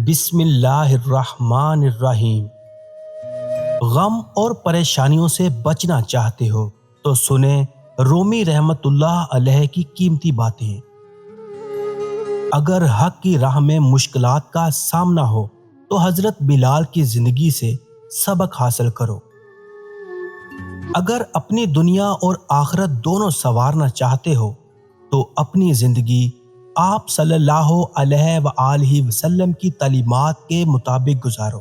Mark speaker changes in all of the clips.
Speaker 1: بسم اللہ الرحمن الرحیم۔ غم اور پریشانیوں سے بچنا چاہتے ہو تو سنیں رومی رحمت اللہ علیہ کی قیمتی باتیں۔ اگر حق کی راہ میں مشکلات کا سامنا ہو تو حضرت بلال کی زندگی سے سبق حاصل کرو۔ اگر اپنی دنیا اور آخرت دونوں سنوارنا چاہتے ہو تو اپنی زندگی آپ صلی اللہ علیہ وآلہ وسلم کی تعلیمات کے مطابق گزارو۔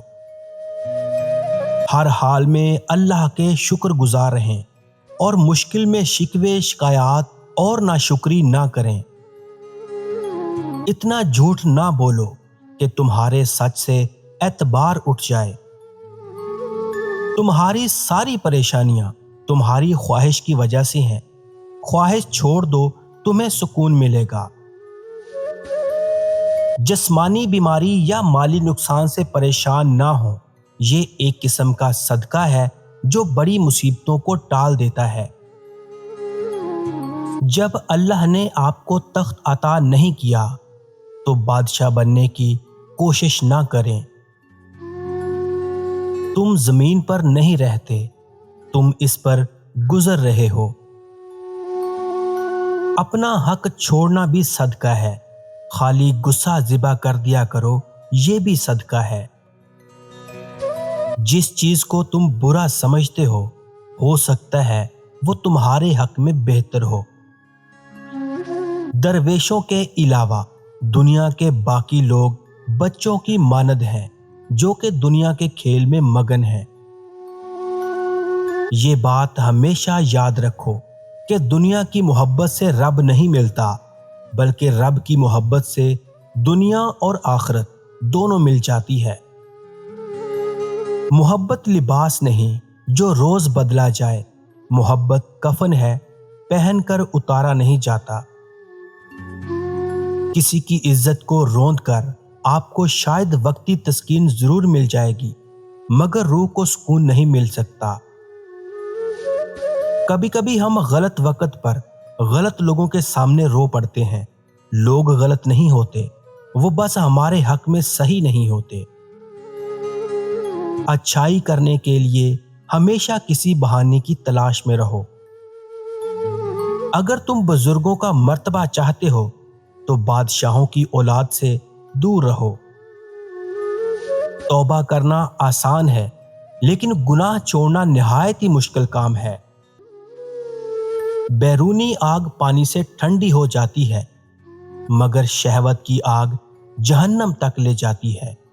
Speaker 1: ہر حال میں اللہ کے شکر گزار رہیں اور مشکل میں شکوے شکایات اور ناشکری نہ کریں۔ اتنا جھوٹ نہ بولو کہ تمہارے سچ سے اعتبار اٹھ جائے۔ تمہاری ساری پریشانیاں تمہاری خواہش کی وجہ سے ہیں۔ خواہش چھوڑ دو، تمہیں سکون ملے گا۔ جسمانی بیماری یا مالی نقصان سے پریشان نہ ہو، یہ ایک قسم کا صدقہ ہے جو بڑی مصیبتوں کو ٹال دیتا ہے۔ جب اللہ نے آپ کو تخت عطا نہیں کیا تو بادشاہ بننے کی کوشش نہ کریں۔ تم زمین پر نہیں رہتے، تم اس پر گزر رہے ہو۔ اپنا حق چھوڑنا بھی صدقہ ہے۔ خالی غصہ ذبح کر دیا کرو، یہ بھی صدقہ ہے۔ جس چیز کو تم برا سمجھتے ہو سکتا ہے وہ تمہارے حق میں بہتر ہو۔ درویشوں کے علاوہ دنیا کے باقی لوگ بچوں کی مانند ہیں جو کہ دنیا کے کھیل میں مگن ہیں۔ یہ بات ہمیشہ یاد رکھو کہ دنیا کی محبت سے رب نہیں ملتا، بلکہ رب کی محبت سے دنیا اور آخرت دونوں مل جاتی ہے۔ محبت لباس نہیں جو روز بدلا جائے، محبت کفن ہے پہن کر اتارا نہیں جاتا۔ کسی کی عزت کو روند کر آپ کو شاید وقتی تسکین ضرور مل جائے گی، مگر روح کو سکون نہیں مل سکتا۔ کبھی کبھی ہم غلط وقت پر غلط لوگوں کے سامنے رو پڑتے ہیں۔ لوگ غلط نہیں ہوتے، وہ بس ہمارے حق میں صحیح نہیں ہوتے۔ اچھائی کرنے کے لیے ہمیشہ کسی بہانے کی تلاش میں رہو۔ اگر تم بزرگوں کا مرتبہ چاہتے ہو تو بادشاہوں کی اولاد سے دور رہو۔ توبہ کرنا آسان ہے لیکن گناہ چھوڑنا نہایت ہی مشکل کام ہے۔ بیرونی آگ پانی سے ٹھنڈی ہو جاتی ہے، مگر شہوت کی آگ جہنم تک لے جاتی ہے۔